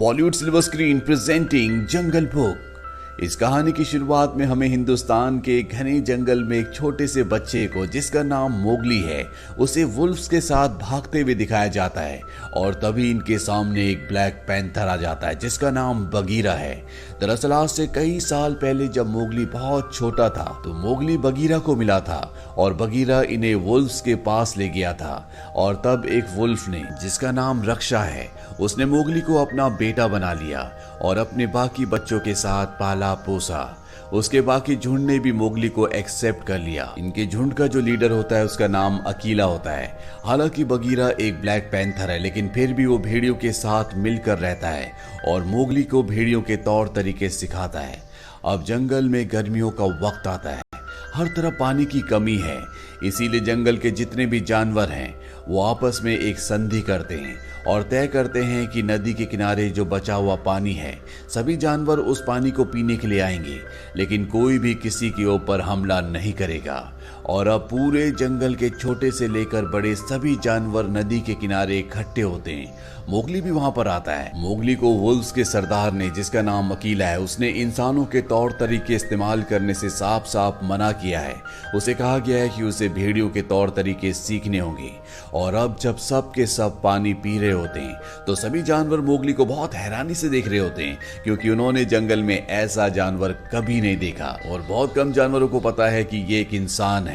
Bollywood silver screen presenting जंगल book. इस कहानी की शुरुआत में हमें हिंदुस्तान के घने जंगल में एक छोटे से बच्चे को, जिसका नाम मोगली है, उसे वुल्फ्स के साथ भागते हुए दिखाया जाता है। और तभी इनके सामने एक ब्लैक पैंथर आ जाता है जिसका नाम बगीरा है। दरअसल आज से कई साल पहले जब मोगली बहुत छोटा था तो मोगली बगीरा को मिला था और बगीरा इन्हें वुल्फ्स के पास ले गया था। और तब एक वुल्फ ने, जिसका नाम रक्षा है, उसने मोगली को अपना बेटा बना लिया और अपने बाकी बच्चों के साथ पाला पोसा। उसके बाकी झुंड ने भी मोगली को एक्सेप्ट कर लिया। इनके झुंड का जो लीडर होता है उसका नाम अकीला होता है। हालांकि बगीरा एक ब्लैक पैंथर है, लेकिन फिर भी वो भेड़ियों के साथ मिलकर रहता है और मोगली को भेड़ियों के तौर तरीके सिखाता है। अब जंगल में गर्मियों का वक्त आता है, हर तरफ पानी की कमी है, इसीलिए जंगल के जितने भी जानवर हैं वो आपस में एक संधि करते हैं और तय करते हैं कि नदी के किनारे जो बचा हुआ पानी है, सभी जानवर उस पानी को पीने के लिए आएंगे, लेकिन कोई भी किसी के ऊपर हमला नहीं करेगा। और अब पूरे जंगल के छोटे से लेकर बड़े सभी जानवर नदी के किनारे इकट्ठे होते हैं। मोगली भी वहां पर आता है। मोगली को वुल्फ्स के सरदार ने, जिसका नाम अकीला है, उसने इंसानों के तौर तरीके इस्तेमाल करने से साफ साफ मना किया है। उसे कहा गया है कि उसे भेड़ियों के तौर तरीके सीखने होंगे। और अब जब सब के सब पानी पी रहे होते हैं तो सभी जानवर मोगली को बहुत हैरानी से देख रहे होते हैं, क्योंकि उन्होंने जंगल में ऐसा जानवर कभी नहीं देखा और बहुत कम जानवरों को पता है कि ये एक इंसान है।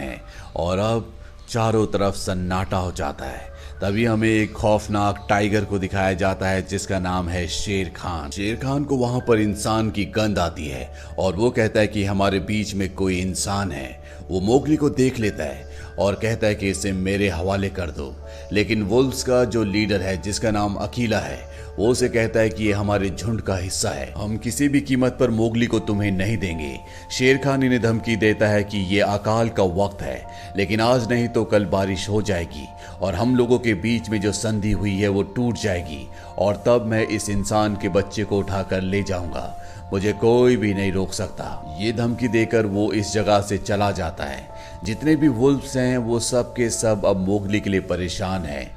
और अब चारों तरफ सन्नाटा हो जाता है। तभी हमें एक खौफनाक टाइगर को दिखाया जाता है जिसका नाम है शेर खान। शेर खान को वहां पर इंसान की गंध आती है और वो कहता है कि हमारे बीच में कोई इंसान है। वो मोगली को देख लेता है और कहता है कि इसे मेरे हवाले कर दो, लेकिन वुल्फ्स का जो लीडर है, जिसका नाम अकीला है, वो उसे कहता है कि ये हमारे झुंड का हिस्सा है, हम किसी भी कीमत पर मोगली को तुम्हें नहीं देंगे। शेर खान इन्हें धमकी देता है कि ये अकाल का वक्त है, लेकिन आज नहीं तो कल बारिश हो जाएगी और हम लोगों के बीच में जो संधि हुई है वो टूट जाएगी और तब मैं इस इंसान के बच्चे को उठाकर ले जाऊंगा, मुझे कोई भी नहीं रोक सकता। ये धमकी देकर वो इस जगह से चला जाता है। जितने भी वुल्फ्स हैं वो सब के सब अब मोगली के लिए परेशान हैं।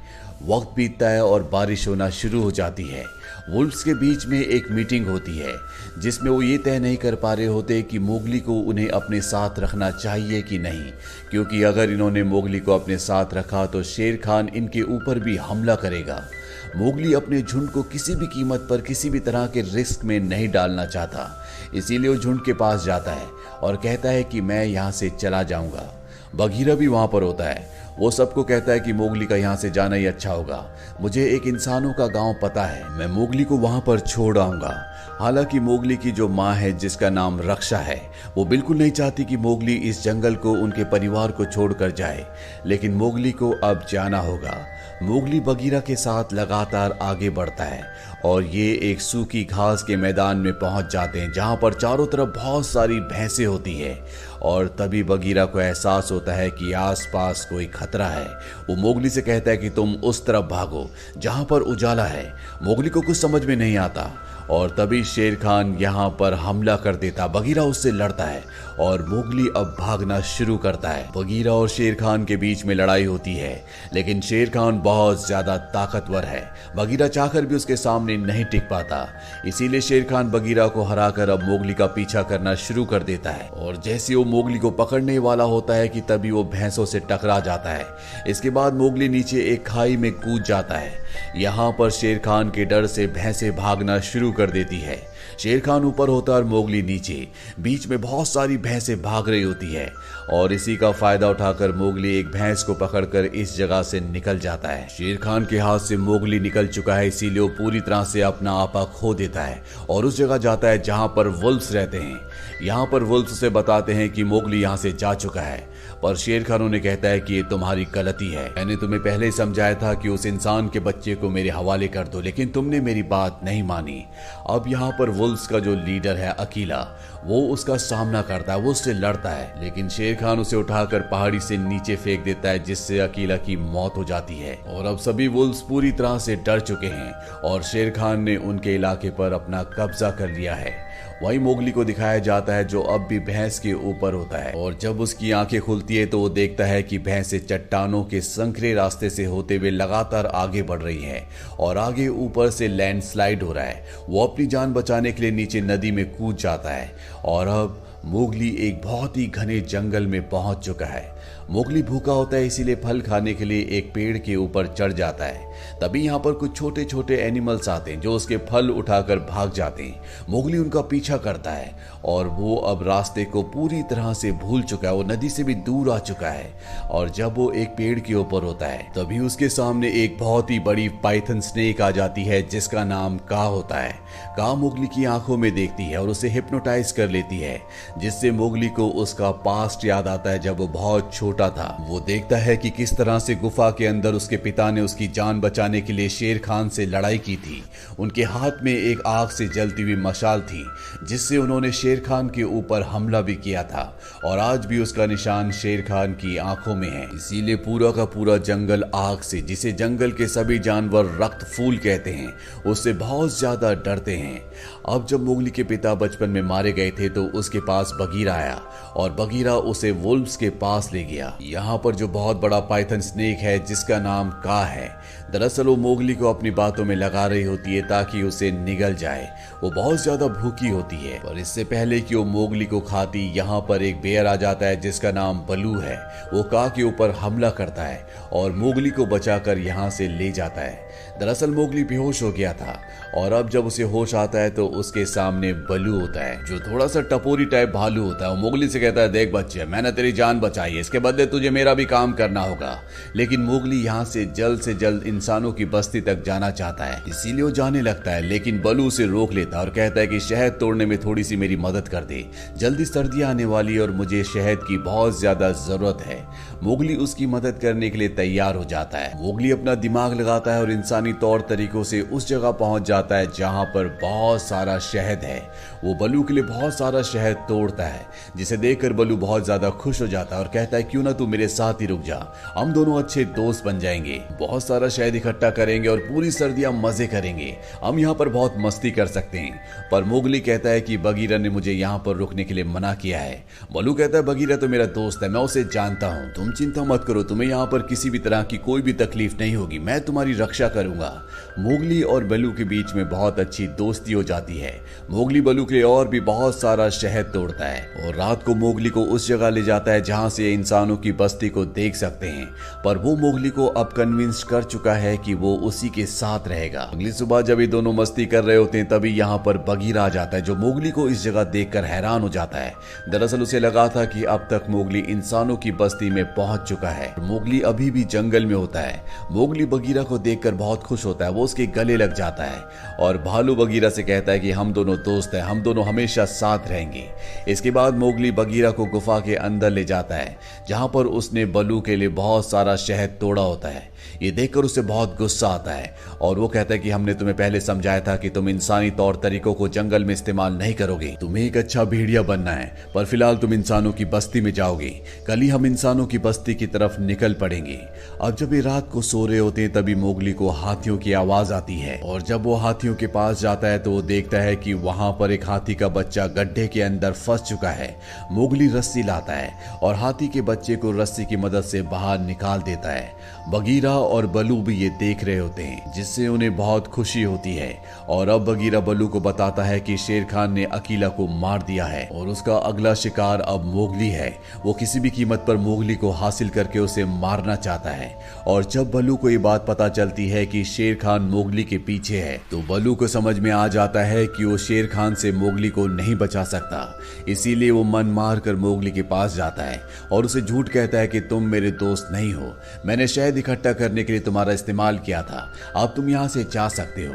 वक्त बीतता है और बारिश होना शुरू हो जाती है। वुल्फ्स के बीच में एक मीटिंग होती है जिसमें वो ये तय नहीं कर पा रहे होते कि मोगली को उन्हें अपने साथ रखना चाहिए कि नहीं, क्योंकि अगर इन्होंने मोगली को अपने साथ रखा तो शेर खान इनके ऊपर भी हमला करेगा। मोगली अपने झुंड को किसी भी कीमत पर किसी भी तरह के रिस्क में नहीं डालना चाहता, इसीलिए वो झुंड के पास जाता है और कहता है कि मैं यहाँ से चला जाऊंगा। बगीरा भी वहां पर होता है। वो सबको कहता है कि मोगली का यहाँ से जाना ही अच्छा होगा। मुझे एक इंसानों का गांव पता है, मैं मोगली को वहां पर छोड़ आऊंगा। हालांकि मोगली की जो माँ है, जिसका नाम रक्षा है, वो बिल्कुल नहीं चाहती कि मोगली इस जंगल को, उनके परिवार को छोड़कर जाए, लेकिन मोगली को अब जाना होगा। मोगली बगीरा के साथ लगातार आगे बढ़ता है और ये एक सूखी घास के मैदान में पहुंच जाते हैं जहां पर चारों तरफ बहुत सारी भैंसें होती है। और तभी बगीरा को एहसास होता है कि आसपास कोई खतरा है। वो मोगली से कहता है कि तुम उस तरफ भागो जहां पर उजाला है। मोगली को कुछ समझ में नहीं आता और तभी शेर खान यहाँ पर हमला कर देता। बगीरा उससे लड़ता है और मोगली अब भागना शुरू करता है। बगीरा और शेर खान के बीच में लड़ाई होती है, लेकिन शेर खान बहुत ज्यादा ताकतवर है। बगीरा चाहकर भी उसके सामने नहीं टिक पाता, इसीलिए शेर खान बगीरा को हराकर अब मोगली का पीछा करना शुरू कर देता है। और जैसे वो मोगली को पकड़ने वाला होता है कि तभी वो भैंसों से टकरा जाता है। इसके बाद मोगली नीचे एक खाई में कूद जाता है। यहाँ पर शेर खान के डर से भैंसें भागना शुरू कर देती है। शेर खान ऊपर होता है और मोगली नीचे। बीच में बहुत सारी भैंसें भाग रही होती है और इसी का फायदा उठाकर मोगली एक भैंस को पकड़कर इस जगह से निकल जाता है। शेर खान के हाथ से मोगली निकल चुका है, इसीलिए वो पूरी तरह से अपना आपा खो देता है और उस जगह जाता है जहां पर वुल्फ्स रहते हैं। यहाँ पर वुल्फ्स से बताते हैं कि मोगली यहाँ से जा चुका है, पर शेर खान उन्हें कहता है कि ये तुम्हारी गलती है। मैंने तुम्हें पहले ही समझाया था कि उस इंसान के बच्चे को मेरे हवाले कर दो, लेकिन तुमने मेरी बात नहीं मानी। अब यहाँ पर वुल्फ्स का जो लीडर है अकीला, वो उसका सामना करता है, वो उससे लड़ता है, लेकिन शेर खान उसे उठाकर पहाड़ी से नीचे फेंक देता है, जिससे अकीला की मौत हो जाती है। और अब सभी वुल्फ्स पूरी तरह से डर चुके हैं और शेर खान ने उनके इलाके पर अपना कब्जा कर लिया है। वही मोगली को दिखाया जाता है जो अब भी भैंस के ऊपर होता है, और जब उसकी आंखें खुलती है तो वो देखता है कि भैंसें चट्टानों के संकरे रास्ते से होते हुए लगातार आगे बढ़ रही हैं और आगे ऊपर से लैंडस्लाइड हो रहा है। वो अपनी जान बचाने के लिए नीचे नदी में कूद जाता है और अब मोगली एक बहुत ही घने जंगल में पहुंच चुका है। मोगली भूखा होता है, इसीलिए फल खाने के लिए एक पेड़ के ऊपर चढ़ जाता है। तभी यहाँ पर कुछ छोटे छोटे एनिमल्स आते हैं जो उसके फल उठाकर भाग जाते हैं। मोगली उनका पीछा करता है और वो अब रास्ते को पूरी तरह से भूल चुका है, वो नदी से भी दूर आ चुका है। और जब वो एक पेड़ के ऊपर होता है तभी उसके सामने एक बहुत ही बड़ी पाइथन स्नेक आ जाती है जिसका नाम का होता है। का मोगली की आंखों में देखती है और उसे हिप्नोटाइज कर लेती है, जिससे मोगली को उसका पास्ट याद आता है जब वो बहुत छोटा था। वो देखता है कि किस तरह से गुफा के अंदर उसके पिता ने उसकी जान बचाने के लिए शेर खान से लड़ाई की थी। उनके हाथ में एक आग से जलती हुई मशाल थी जिससे उन्होंने शेर खान के ऊपर हमला भी किया था, और आज भी उसका निशान शेर खान की आंखों में है। इसीलिए पूरा का पूरा जंगल आग से, जिसे जंगल के सभी जानवर रक्त फूल कहते हैं, उससे बहुत ज्यादा डरते हैं। अब जब मोगली के पिता बचपन में मारे गए थे तो उसके पास बगीरा आया और बगीरा उसे वुल्व्स के पास ले गया। यहाँ पर जो बहुत बड़ा पाइथन स्नेक है जिसका नाम का है, दरअसल वो मोगली को अपनी बातों में लगा रही होती है ताकि उसे निगल जाए। वो बहुत ज्यादा भूखी होती है, पर इससे पहले कि वो मोगली को खाती, यहाँ पर एक बेयर आ जाता है जिसका नाम बलू है। वो का के ऊपर हमला करता है और मोगली को बचाकर यहाँ से ले जाता है। दरअसल मोगली बेहोश हो गया था और अब जब उसे होश आता है तो उसके सामने बलू होता है जो थोड़ा सा टपोरी टाइप भालू होता है। वो मोगली से कहता है, देख बच्चे, मैंने तेरी जान बचाई है, इसके बदले तुझे मेरा भी काम करना होगा। लेकिन मोगली यहाँ से जल्द इंसानों की बस्ती तक जाना चाहता है, इसीलिए वो जाने लगता है। लेकिन बलू उसे रोक लेता है और कहता है कि शहद तोड़ने में थोड़ी सी मेरी मदद कर दे, जल्दी सर्दियां आने वाली और मुझे शहद की बहुत ज्यादा जरूरत है। मोगली उसकी मदद करने के लिए तैयार हो जाता है। मोगली अपना दिमाग लगाता है और इंसानी तौर तरीकों से उस जगह पहुंच जाता है जहां पर बहुत सारा शहद है। वो बलू के लिए बहुत सारा शहद तोड़ता है, जिसे देखकर बलू बहुत ज्यादा खुश हो जाता है और कहता है, क्यों ना तू मेरे साथ ही रुक जा, हम दोनों अच्छे दोस्त बन जाएंगे, बहुत सारा शहद इकट्ठा करेंगे और पूरी सर्दियां मजे करेंगे, हम यहाँ पर बहुत मस्ती कर सकते हैं। पर मोगली कहता है कि बगीरा ने मुझे यहाँ पर रुकने के लिए मना किया है। बलू कहता है, बगीरा तो मेरा दोस्त है, मैं उसे जानता हूँ, तुम चिंता मत करो, तुम्हें यहाँ पर किसी भी तरह की कोई भी तकलीफ नहीं होगी, मैं तुम्हारी रक्षा करूंगा। मोगली और बलू के बीच में बहुत अच्छी दोस्ती हो जाती है। मोगली बलू के लिए और भी बहुत सारा शहद तोड़ता है और रात को मोगली को उस जगह ले जाता है जहां से इंसानों की बस्ती को देख सकते हैं। पर वो मोगली को अब कन्विंस कर चुका है कि वो उसी के साथ रहेगा। अगली सुबह जब ये दोनों मस्ती कर रहे होते हैं तभी यहाँ पर बगीरा आ जाता है जो मोगली को इस जगह देखकर हैरान हो जाता है। दरअसल उसे लगा था कि अब तक मोगली इंसानों की बस्ती में पहुंच चुका है, मोगली अभी भी जंगल में होता है। मोगली बगीरा को देखकर बहुत खुश होता है, वो उसके गले लग जाता है और भालू बगीरा से कहता है कि हम दोनों दोस्त हैं, हम दोनों हमेशा साथ रहेंगे। इसके बाद मोगली बगीरा को गुफा के अंदर ले जाता है जहां पर उसने बलू के लिए बहुत सारा शहद तोड़ा होता है। ये देखकर उसे बहुत गुस्सा आता है और वो कहता है कि हमने तुम्हें पहले समझाया था कि तुम इंसानी तौर तरीकों को जंगल में इस्तेमाल नहीं करोगे, तुम्हें एक अच्छा भेड़िया बनना है, पर फिलहाल तुम इंसानों की बस्ती में जाओगे, कल ही हम इंसानों की बस्ती की तरफ निकल पड़ेंगे। अब जब ये रात को सो रहे होते हैं तभी मोगली को हाथियों की आवाज आती है और जब वो हाथियों के पास जाता है तो वो देखता है कि वहां पर एक हाथी का बच्चा गड्ढे के अंदर फंस चुका है। मोगली रस्सी लाता है और हाथी के बच्चे को रस्सी की मदद से बाहर निकाल देता है। बगीरा और बलू भी ये देख रहे होते हैं जिससे उन्हें बहुत खुशी होती है और अब बगीरा बलू को बताता है कि शेर खान ने अकीला को मार दिया है और उसका अगला शिकार अब मोगली है। वो किसी भी कीमत पर मोगली को हासिल करके उसे मारना चाहता है और जब बलू को ये बात पता चलती है कि शेर खान मोगली के पीछे है तो बलू को समझ में आ जाता है कि वो शेर खान से मोगली को नहीं बचा सकता। इसीलिए वो मन मार कर मोगली के पास जाता है और उसे झूठ कहता है कि तुम मेरे दोस्त नहीं हो, मैंने शहद इकट्ठा करने के लिए तुम्हारा इस्तेमाल किया था, अब तुम यहाँ से जा सकते हो।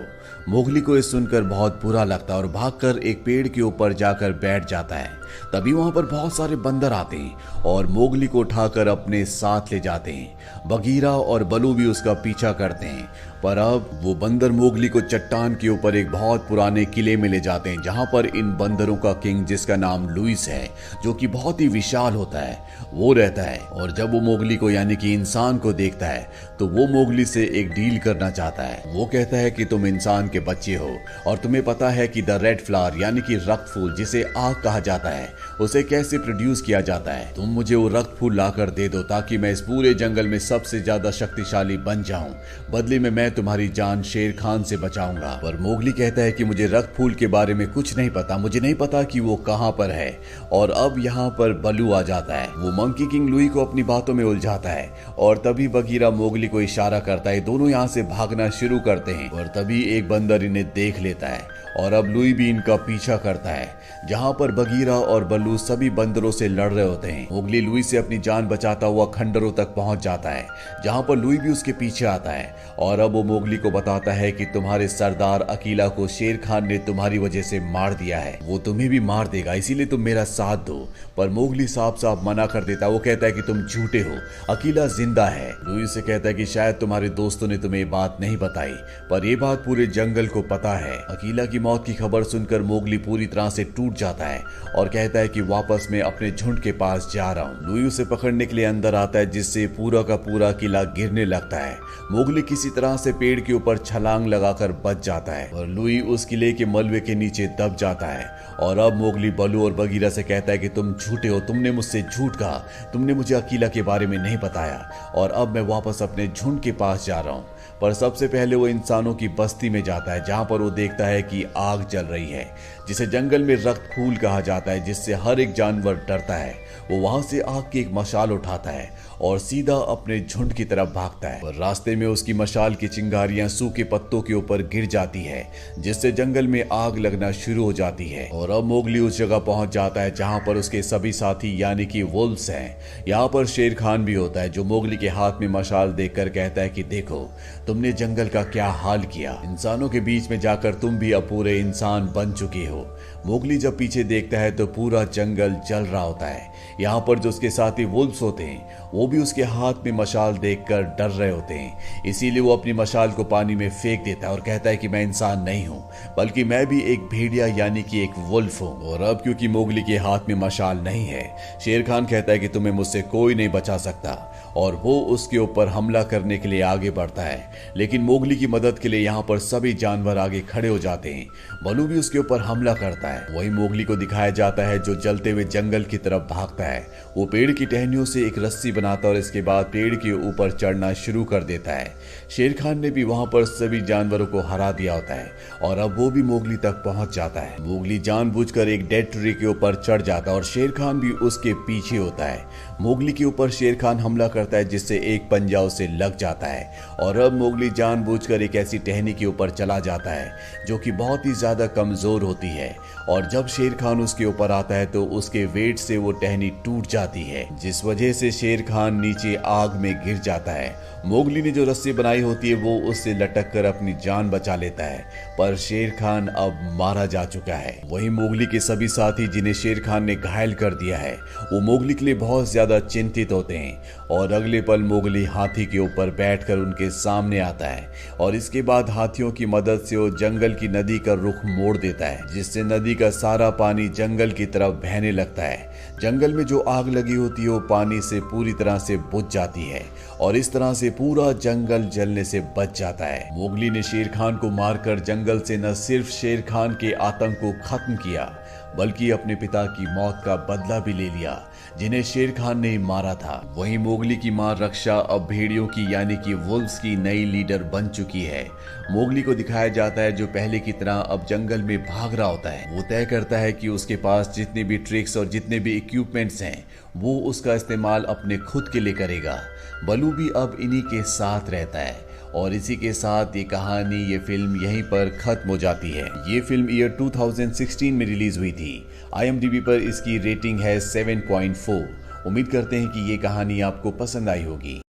मोगली को ये सुनकर बहुत बुरा लगता है और भागकर एक पेड़ के ऊपर जाकर बैठ जाता है। तभी वहां पर बहुत सारे बंदर आते हैं और मोगली को उठाकर अपने साथ ले जाते हैं। बगीरा और बलू भी उसका पीछा करते हैं। पर अब वो बंदर मोगली को चट्टान के ऊपर एक बहुत पुराने किले में ले जाते हैं, जहां पर इन बंदरों का किंग, जिसका नाम लुइस है, जो कि बहुत ही विशाल होता है, वो रहता है। और जब वो मोगली को यानी कि इंसान को देखता है तो वो मोगली से एक डील करना चाहता है। वो कहता है कि तुम इंसान के बच्चे हो और तुम्हें पता है कि द रेड फ्लावर यानी कि रक्त फूल, जिसे आग कहा जाता है, उसे कैसे प्रोड्यूस किया जाता है। तुम मुझे वो रक्त फूल लाकर दे दो ताकि मैं इस पूरे जंगल में सबसे ज्यादा शक्तिशाली बन जाऊं। बदले में मैं तुम्हारी जान शेर खान से बचाऊंगा। पर मोगली कहता है कि मुझे रक्त फूल के बारे में कुछ नहीं पता, मुझे नहीं पता कि वो कहां पर है। और अब यहाँ पर बलू आ जाता है। वो मंकी किंग लुई को अपनी बातों में उलझाता है और तभी बगीरा मोगली को इशारा करता है। दोनों यहाँ से भागना शुरू करते हैं और तभी एक बंदर इन्हें देख लेता है और अब लुई भी इनका पीछा करता है। जहाँ पर बगीरा और बल्लू सभी बंदरों से लड़ रहे होते हैं। मोगली लुई से अपनी जान बचाता हुआ खंडरों तक पहुंच जाता है, जहाँ पर लुई भी उसके पीछे आता है और अब वो मोगली को बताता है कि तुम्हारे सरदार अकीला को शेर खान ने तुम्हारी वजह से मार दिया है, वो तुम्हें भी मार देगा, इसीलिए तुम मेरा साथ दो। पर मोगली साफ साफ मना कर देता है। वो कहता है कि तुम झूठे हो, अकीला जिंदा है। लुई से कहता है कि शायद तुम्हारे दोस्तों ने तुम्हें ये बात नहीं बताई, पर यह बात पूरे जंगल को पता है। अकीला की मौत की खबर सुनकर मोगली पूरी तरह से टूट जाता है और कहता है कि वापस मैं अपने झुंड के पास जा रहा हूँ। लुई उसे पकड़ने के लिए अंदर आता है, जिससे पूरा का पूरा किला गिरने लगता है। मोगली किसी तरह से पेड़ के ऊपर छलांग लगाकर बच जाता है और लुई उस किले के मलबे के नीचे दब जाता है। और अब मोगली बलू और बगीरा से कहता है कि तुम झूठे हो, तुमने मुझसे झूठ कहा, तुमने मुझे अकीला के बारे में नहीं बताया और अब मैं वापस अपने झुंड के पास जा रहा हूँ। पर सबसे पहले वो इंसानों की बस्ती में जाता है, जहाँ पर वो देखता है कि आग जल रही है, जिसे जंगल में रक्त फूल कहा जाता है, जिससे हर एक जानवर डरता है। वो वहां से आग की एक मशाल उठाता है और सीधा अपने झुंड की तरफ भागता है। पर रास्ते में उसकी मशाल की चिंगारियां सूखे पत्तों के ऊपर गिर जाती है, जिससे जंगल में आग लगना शुरू हो जाती है। और अब मोगली उस जगह पहुंच जाता है जहां पर उसके सभी साथी यानी कि वुल्व्स हैं। यहाँ पर शेर खान भी होता है, जो मोगली के हाथ में मशाल देखकर कहता है कि देखो तुमने जंगल का क्या हाल किया, इंसानों के बीच में जाकर तुम भी अब पूरे इंसान बन चुके हो। मोगली जब पीछे देखता है तो पूरा जंगल जल रहा होता है। यहाँ पर जो उसके साथी वुल्व्स होते हैं वो भी उसके हाथ में मशाल देखकर डर रहे होते हैं, इसीलिए वो अपनी मशाल को पानी में फेंक देता है और कहता है कि मैं इंसान नहीं हूँ, बल्कि मैं भी एक भेड़िया यानी कि एक वुल्फ हूँ। और अब क्योंकि मोगली के हाथ में मशाल नहीं है, शेर खान कहता है कि तुम्हें मुझसे कोई नहीं बचा सकता और वो उसके ऊपर हमला करने के लिए आगे बढ़ता है। लेकिन मोगली की मदद के लिए यहाँ पर सभी जानवर आगे खड़े हो जाते हैं। बलू भी उसके ऊपर हमला करता है। वही मोगली को दिखाया जाता है जो जलते हुए जंगल की तरफ भागता है। वो पेड़ की टहनियों से एक रस्सी बनाता है और इसके बाद पेड़ के ऊपर चढ़ना शुरू कर देता है। शेर खान ने भी वहां पर सभी जानवरों को हरा दिया होता है और अब वो भी मोगली तक पहुंच जाता है। मोगली जानबूझकर एक डेड ट्री के ऊपर चढ़ जाता है और शेर खान भी उसके पीछे होता है। मोगली के ऊपर शेर खान हमला करता है, जिससे एक पंजा उसे लग जाता है और अब मोगली जानबूझकर एक ऐसी टहनी के ऊपर चला जाता है जो कि बहुत ही ज्यादा कमजोर होती है। और जब शेर खान उसके ऊपर आता है तो उसके वेट से वो टहनी टूट जाती है, जिस वजह से शेर खान नीचे आग में गिर जाता है। मोगली ने जो रस्सी बनाई होती है वो उससे लटक कर अपनी जान बचा लेता है, पर शेर खान अब मारा जा चुका है। वहीं मोगली के सभी साथी जिन्हें शेर खान ने घायल कर दिया है वो मोगली के लिए बहुत ज्यादा चिंतित होते हैं और अगले पल मोगली हाथी के ऊपर बैठकर उनके सामने आता है और इसके बाद हाथियों की मदद से वो जंगल की नदी का रुख मोड़ देता है, जिससे नदी का सारा पानी जंगल की तरफ बहने लगता है। जंगल में जो आग लगी होती है वो पानी से पूरी तरह से बुझ जाती है और इस तरह से पूरा जंगल जलने से बच जाता है। मोगली ने शेर खान को मारकर जंगल से न सिर्फ शेर खान के आतंक को खत्म किया बल्कि अपने पिता की मौत का बदला भी ले लिया, जिन्हें शेर खान ने मारा था। वहीं मोगली की मां रक्षा अब भेड़ियों की यानी कि वुल्व्स की नई लीडर बन चुकी है। मोगली को दिखाया जाता है जो पहले की तरह अब जंगल में भाग रहा होता है। वो तय करता है कि उसके पास जितने भी ट्रिक्स और जितने भी इक्विपमेंट्स हैं वो उसका इस्तेमाल अपने खुद के लिए करेगा। बलू भी अब इन्हीं के साथ रहता है और इसी के साथ ये कहानी, ये फिल्म यहीं पर खत्म हो जाती है। ये फिल्म ईयर 2016 में रिलीज हुई थी। IMDb पर इसकी रेटिंग है 7.4। उम्मीद करते हैं कि ये कहानी आपको पसंद आई होगी।